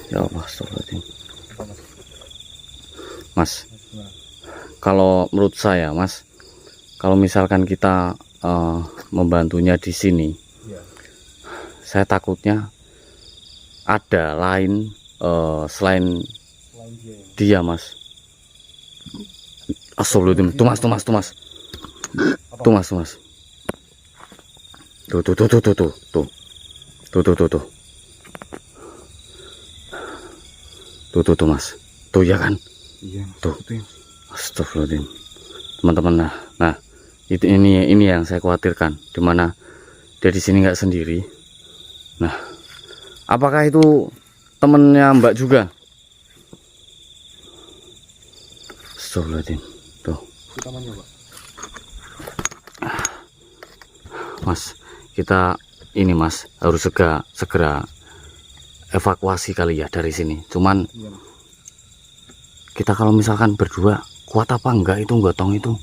Ya Allah, astagfirullahaladzim. Mas, kalau menurut saya, Mas, kalau misalkan kita membantunya di sini, saya takutnya ada lain selain dia, Mas. Astagfirullahaladzim. Tuh, Mas. Tuh, Mas. Tuh, Mas. Tuh, ya kan? Iya, tuh. Astagfirullahaladzim. Teman-teman, nah, ini yang saya khawatirkan, dimana dia di sini nggak sendiri. Nah, apakah itu temennya Mbak juga? Astagfirullahaladzim. Tuh, Mas, kita ini, Mas, harus segera evakuasi kali ya dari sini. Cuman kita kalau misalkan berdua kuat apa enggak itu gotong itu?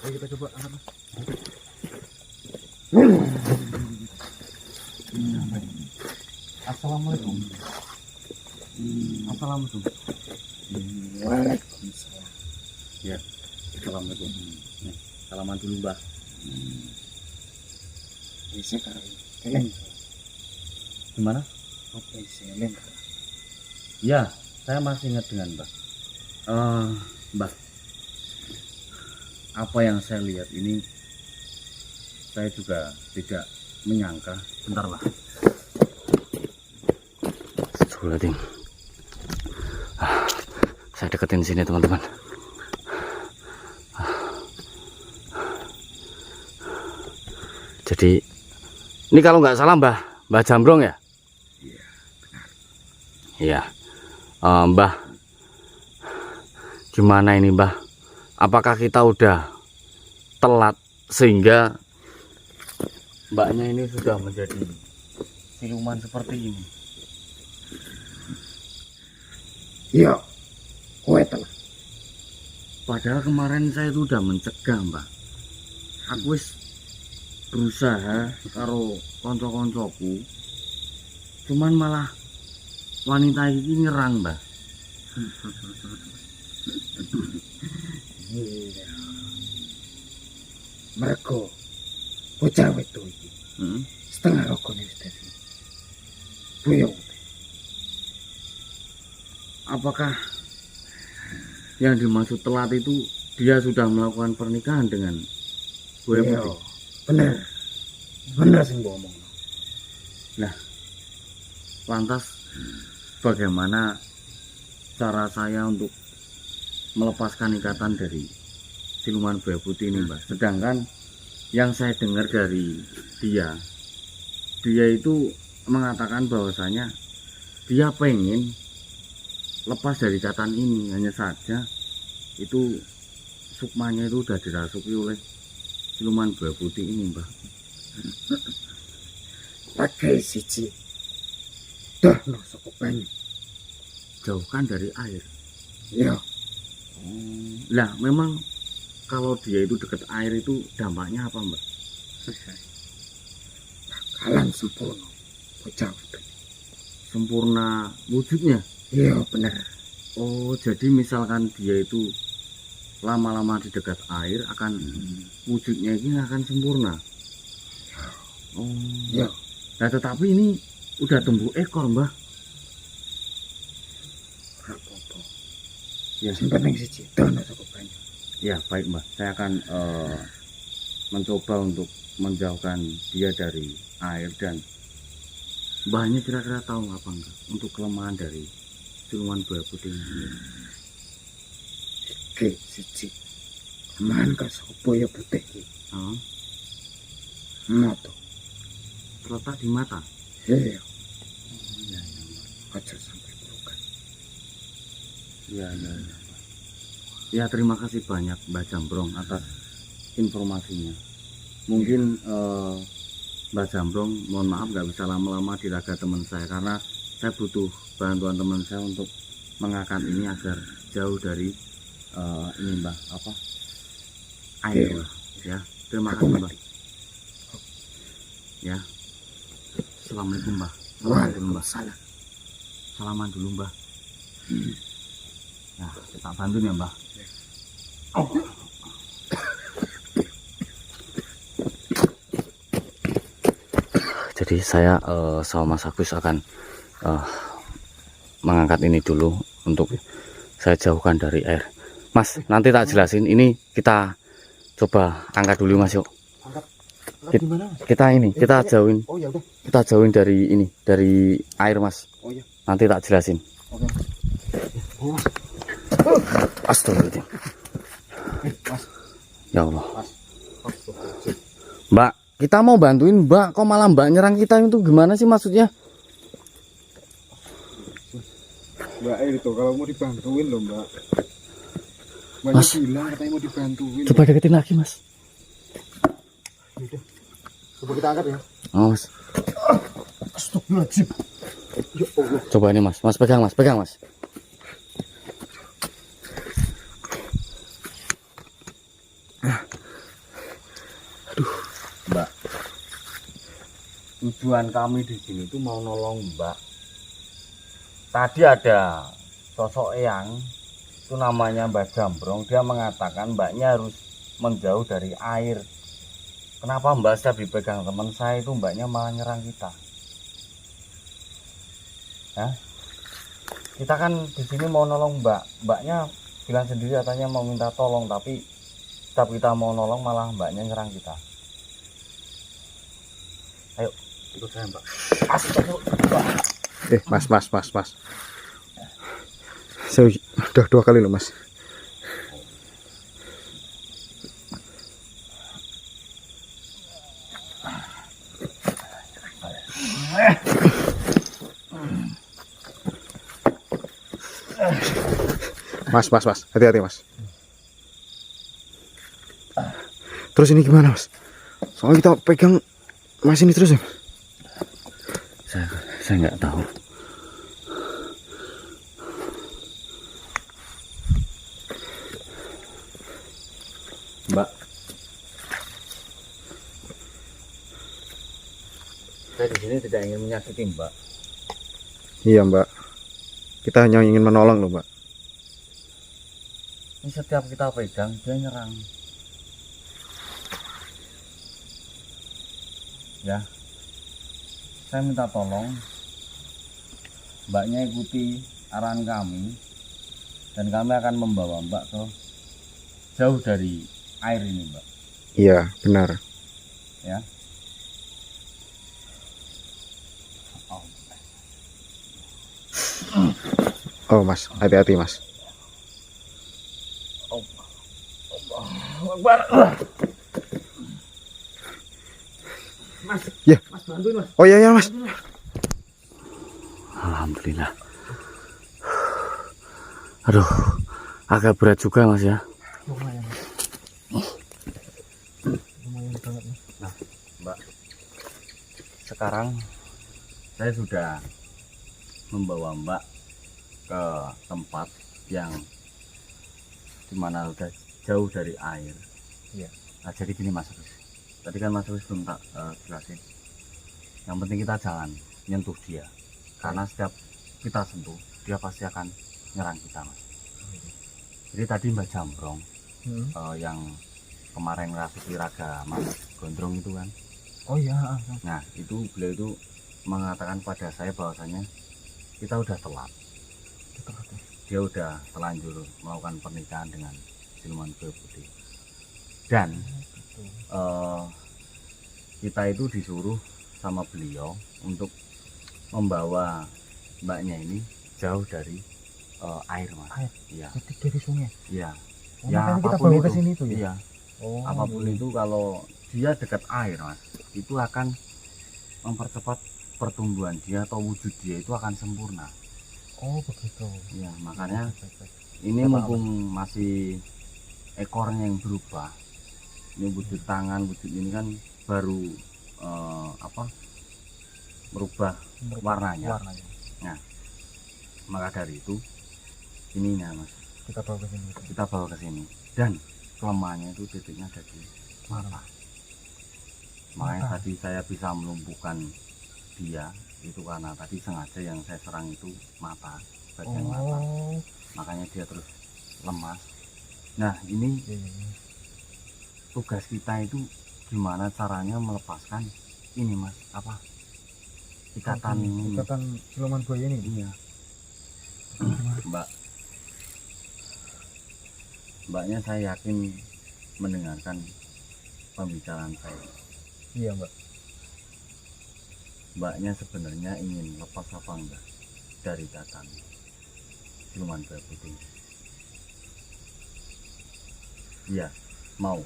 Ayo kita coba angkat. Assalamualaikum. Assalamualaikum. Waalaikumsalam. Ya, assalamualaikum. Nih, salaman dulu, Mbah. Bisa kali. Kalian Gimana? apa sih? Ya, saya masih ingat dengan Mbah. Mbah, apa yang saya lihat ini, saya juga tidak menyangka. Bentar, Mbah. Astagfirullahaladzim. Saya deketin sini, teman-teman. Jadi, ini kalau nggak salah Mbah Jambrong ya? Iya, benar. Iya. Mbah, gimana ini, Mbah? Apakah kita udah telat sehingga mbaknya ini sudah menjadi siluman seperti ini? Iya, kowe telah. Padahal kemarin saya itu udah mencegah, Mbah. Aku wis berusaha karo konco-koncoku, cuman malah wanita ini nyerang, Mbah. Iya. Mereka bocah itu iki. Setengah rokoknya sudah sini. Buyung. Apakah yang dimaksud telat itu dia sudah melakukan pernikahan dengan Bu Iya, Putih? bener. Bener sih gua ngomong. Nah, lantas bagaimana cara saya untuk melepaskan ikatan dari siluman buaya putih ini, Mbak? Sedangkan yang saya dengar dari dia itu mengatakan bahwasanya dia pengen lepas dari ikatan ini, hanya saja itu sukmanya itu udah dirasuki oleh siluman buaya putih ini, Mbak. Pakai siji. Dah no saka banyu. Jauhkan dari air. Iya, Lah, memang kalau dia itu dekat air itu dampaknya apa, Mbak? bakalan sempurna. Bocah itu. Sempurna wujudnya. Iya, bener. Oh, jadi misalkan dia itu lama-lama di dekat air akan wujudnya ini akan sempurna. Oh, Iya. nah tetapi ini udah tumbuh ekor, Mbah. Ora apa-apa. Ya, Sing penting siji. Dah no saka banyu. ya baik, Mbah. Saya akan mencoba untuk menjauhkan dia dari air. Dan Mbahnya kira-kira tahu apa enggak untuk kelemahan dari siluman buaya putih ini? Oke, siji. Aman ka sapa ya putih iki? Oh, Moto. terletak di mata. Iya, Ya, aja sampai bukan. ya, ya. Ya, terima kasih banyak Mbak Jambrong atas informasinya. Mungkin Mbak Jambrong, mohon maaf nggak bisa lama-lama di raga teman saya karena saya butuh bantuan teman saya untuk mengangkat ini agar jauh dari ini, Mbak, apa air, Mbak. Ya, terima Aku kasih, Mbak. ngerti. Ya. Assalamualaikum Mbah. Salaman dulu Mbah. Salaman dulu Mbah. Nah, kita bantu ya Mbah. Jadi saya sama Mas Agus akan mengangkat ini dulu untuk saya jauhkan dari air. Mas, nanti tak jelasin. Ini kita coba angkat dulu Mas yuk. Angkat gimana, Mas? Kita ini, kita jauhin. Oh ya udah. Kita jauhin dari ini, dari air Mas. Oh iya. Nanti tak jelasin. Oke. Oh, Mas. Astagfirullahaladzim. Mas. Ya Allah. Mas. Astagfirullahaladzim. Mbak, kita mau bantuin Mbak, kok malah Mbak nyerang kita, itu gimana sih maksudnya? Mbak itu kalau mau dibantuin loh Mbak. Mbaknya Mas. bilang katanya mau dibantuin. Coba deketin lagi Mas. Udah. Coba kita angkat ya. Oh, Mas. Astagfirullahaladzim. Ya Allah. Coba ini Mas, Mas pegang Mas, pegang Mas. Aduh, Mbak. Tujuan kami di sini tuh mau nolong Mbak. Tadi ada sosok Eyang, itu namanya Mbak Jambrong. Dia mengatakan Mbaknya harus menjauh dari air. Kenapa Mbak setiap dipegang teman saya itu Mbaknya malah nyerang kita? Ya, kita kan di sini mau nolong Mbak. Mbaknya bilang sendiri katanya mau minta tolong, tapi setiap kita mau nolong malah Mbaknya nyerang kita. Ayo ikut saya Mbak. Mas. Saya udah 2 kali loh Mas. Mas, hati-hati Mas. Terus ini gimana Mas? Soalnya kita pegang Mas ini terus ya. Saya nggak tahu. Mbak, saya di sini tidak ingin menyakiti Mbak. Iya Mbak. Kita hanya ingin menolong loh Mbak. Ini setiap kita pegang dia nyerang. Ya, saya minta tolong Mbaknya ikuti arahan kami dan kami akan membawa Mbak ke jauh dari air ini Mbak. Iya benar. Ya. Oh Mas, hati-hati Mas. Mas, Ya. Mas bantuin Mas. Oh iya Mas. Alhamdulillah. Aduh, agak berat juga Mas ya. Lumayan banget Mas. Nah, Mbak, sekarang saya sudah membawa Mbak ke tempat yang dimana udah jauh dari air. Iya. Nah, jadi gini Mas Rus. Tadi kan Mas Rus belum tak jelasin. Yang penting kita jangan nyentuh dia, karena setiap kita sentuh dia pasti akan nyerang kita Mas. Jadi tadi Mbak Jambrong yang kemarin ngerasuki raga Mas Gondrong itu kan. Oh iya. Nah itu beliau itu mengatakan pada saya bahwasanya kita udah telat. Dia udah telanjur melakukan pernikahan dengan siluman buaya putih. Dan kita itu disuruh sama beliau untuk membawa Mbaknya ini jauh dari air Mas. Air? Iya. Dari sungai. Iya. Oh, Ya makanya kita apapun bawa ke itu. sini itu ya. Iya. Oh. Apapun itu kalau dia dekat air Mas, itu akan mempercepat pertumbuhan dia atau wujud dia itu akan sempurna. Oh begitu. Ya makanya Baik. ini Apa, mumpung masih ekornya yang berubah, ini wujud tangan, wujud ini kan baru merubah warnanya. Nah maka dari itu ininya Mas Kita bawa ke sini. kita bawa ke sini, dan kelemahannya itu titiknya ada di mata. Makanya tadi saya bisa melumpuhkan dia itu karena tadi sengaja yang saya serang itu mata, bagian mata. Oh. Makanya dia terus lemas. Nah ini Iya, iya. tugas kita itu gimana caranya melepaskan ini mas, apa ikatan ini. Ikatan siluman buaya ini. Iya mbaknya saya yakin mendengarkan pembicaraan saya. Iya mbak. Mbaknya sebenarnya ingin lepas apa enggak dari ikatan siluman buaya putih? Iya mau.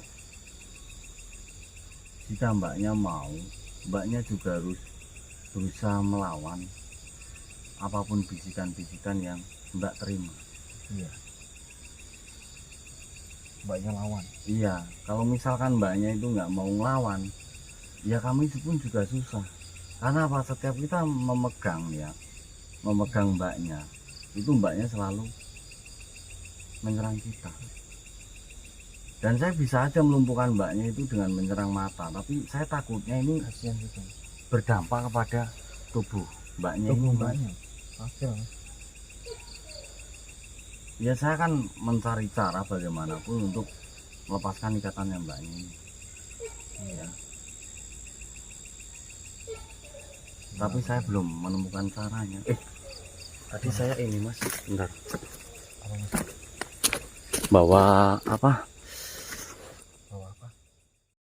Jika mbaknya mau, mbaknya juga harus berusaha melawan apapun bisikan-bisikan yang mbak terima. Iya. Mbaknya lawan. Iya, kalau misalkan mbaknya itu nggak mau ngelawan, ya kami pun juga susah. Karena apa? Setiap kita memegang mbaknya, itu mbaknya selalu menyerang kita. Dan saya bisa aja melumpuhkan mbaknya itu dengan menyerang mata, tapi saya takutnya ini Kasihan gitu. berdampak kepada tubuh mbaknya Tubuh ini. mbaknya. Hasil. Ya saya kan mencari cara bagaimanapun untuk melepaskan ikatannya mbaknya ini. Ya. Tapi saya belum menemukan caranya. Tadi saya ini mas, bentar. Apa mas? Bawa apa?